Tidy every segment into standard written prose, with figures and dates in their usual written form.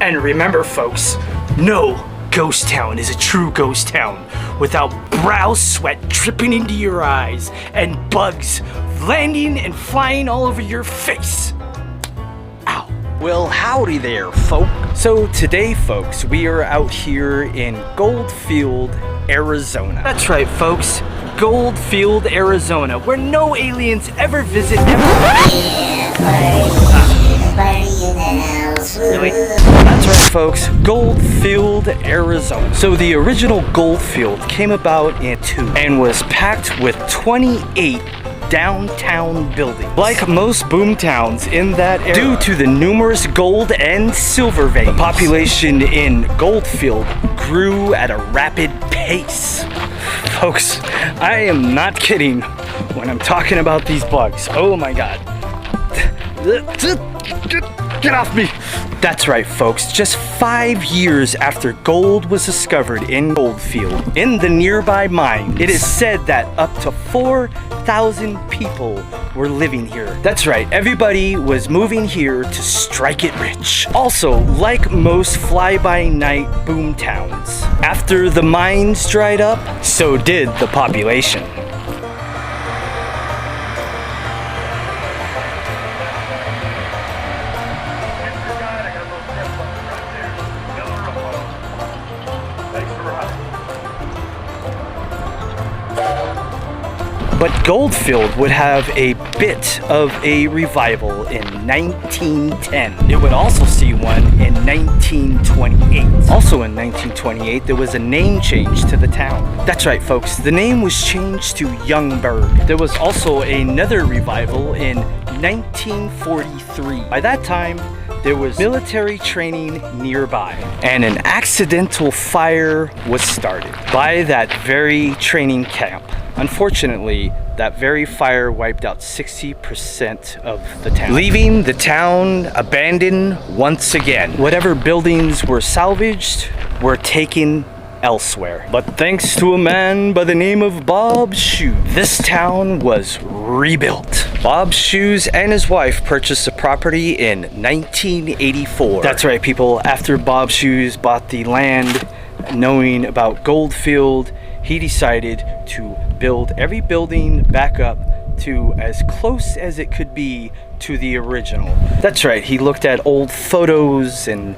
And remember folks, no ghost town is a true ghost town without brow sweat dripping into your eyes and bugs landing and flying all over your face. Ow. Well, howdy there, folk. So today, folks, we are out here in Goldfield, Arizona. That's right, folks. Goldfield, Arizona, where no aliens ever visit Really? That's right, folks. Goldfield, Arizona. So the original Goldfield came about in 2 and was packed with 28 downtown buildings. Like most boomtowns in that era, due to the numerous gold and silver veins, the population in Goldfield grew at a rapid pace. Folks, I am not kidding when I'm talking about these bugs. Oh my god. Get off me! That's right, folks. Just 5 years after gold was discovered in Goldfield, in the nearby mines, it is said that up to 4,000 people were living here. That's right, everybody was moving here to strike it rich. Also, like most fly-by-night boom towns, after the mines dried up, so did the population. But Goldfield would have a bit of a revival in 1910. It would also see one in 1928. Also in 1928, there was a name change to the town. That's right, folks. The name was changed to Youngberg. There was also another revival in 1943. By that time, there was military training nearby, and an accidental fire was started by that very training camp. Unfortunately, that very fire wiped out 60% of the town, leaving the town abandoned once again. Whatever buildings were salvaged were taken elsewhere. But thanks to a man by the name of Bob Schoose, this town was rebuilt. Bob Schoose and his wife purchased the property in 1984. That's right, people. After Bob Schoose bought the land, knowing about Goldfield, he decided to build every building back up to as close as it could be to the original. That's right, he looked at old photos and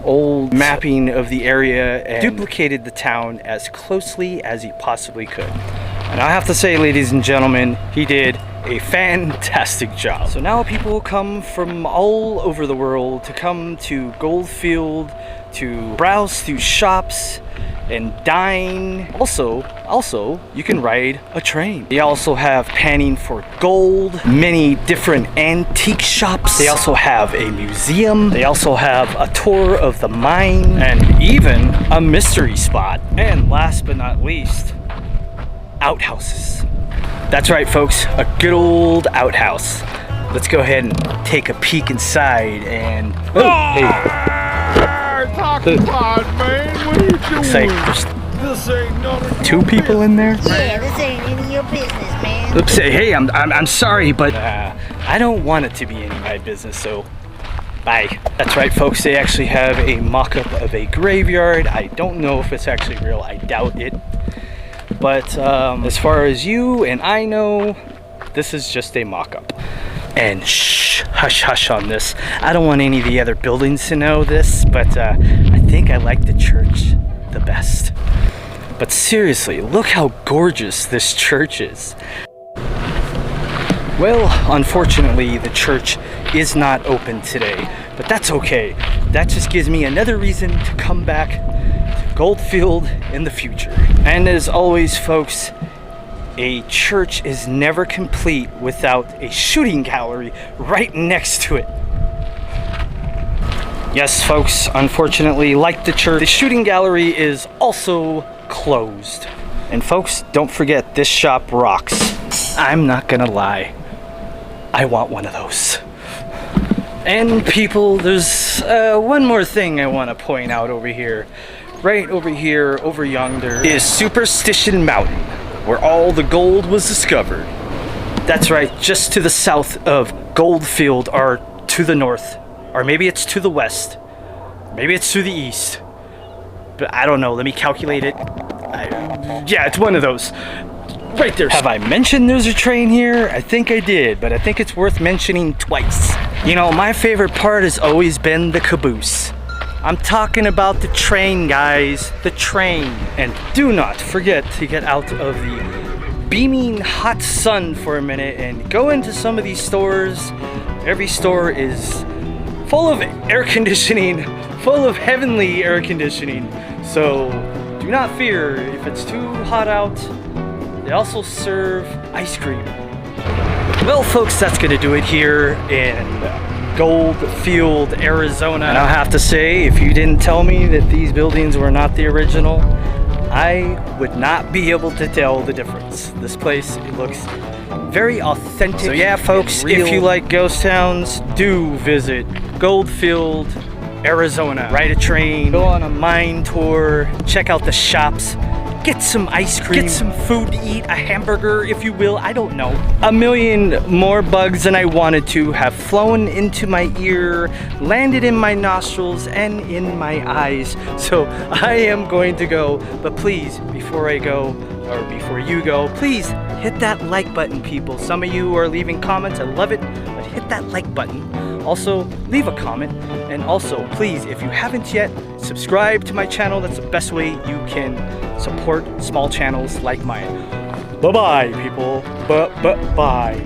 old mapping of the area and duplicated the town as closely as he possibly could. And I have to say, ladies and gentlemen, he did a fantastic job. So now people come from all over the world to come to Goldfield to browse through shops and dine. Also, you can ride a train. They also have panning for gold, many different antique shops. They also have a museum. They also have a tour of the mine and even a mystery spot. And last but not least, outhouses. That's right, folks, a good old outhouse. Let's go ahead and take a peek inside and... hey. Pod, man, what are you doing? Looks like there's this ain't none of 2 people in there. Yeah, this ain't any of your business, man. Oops, hey, I'm sorry, but I don't want it to be any of my business, so bye. That's right, folks, they actually have a mock-up of a graveyard. I don't know if it's actually real, I doubt it. But as far as you and I know, this is just a mock-up. And shh, hush hush on this. I don't want any of the other buildings to know this, but I think I like the church the best. But seriously, look how gorgeous this church is. Well, unfortunately, the church is not open today, but that's okay. That just gives me another reason to come back to Goldfield in the future. And as always, folks, a church is never complete without a shooting gallery right next to it. Yes, folks, unfortunately, like the church, the shooting gallery is also closed. And folks, don't forget, this shop rocks. I'm not gonna lie, I want one of those. And people, there's one more thing I want to point out over here. Right over here, over yonder, is Superstition Mountain, where all the gold was discovered. That's right, just to the south of Goldfield, or to the north, or maybe it's to the west. Maybe it's to the east. But I don't know. Let me calculate it. Yeah, it's one of those. Right there. Have I mentioned there's a train here? I think I did, but I think it's worth mentioning twice. You know, my favorite part has always been the caboose. I'm talking about the train, guys. The train. And do not forget to get out of the beaming hot sun for a minute and go into some of these stores. Every store is full of air conditioning, full of heavenly air conditioning. So do not fear if it's too hot out. They also serve ice cream. Well, folks, that's gonna do it here in Goldfield, Arizona. And I'll have to say, if you didn't tell me that these buildings were not the original, I would not be able to tell the difference. This place, it looks very authentic. So yeah, folks, if you like ghost towns, do visit Goldfield, Arizona. Ride a train, go on a mine tour, check out the shops, get some ice cream, get some food to eat, a hamburger, if you will, I don't know. A million more bugs than I wanted to have flown into my ear, landed in my nostrils, and in my eyes. So I am going to go, but please, before I go, or before you go, please hit that like button, people. Some of you are leaving comments, I love it, but hit that like button. Also, leave a comment, and also, please, if you haven't yet, subscribe to my channel. That's the best way you can support small channels like mine. Bye-bye, people. Bye.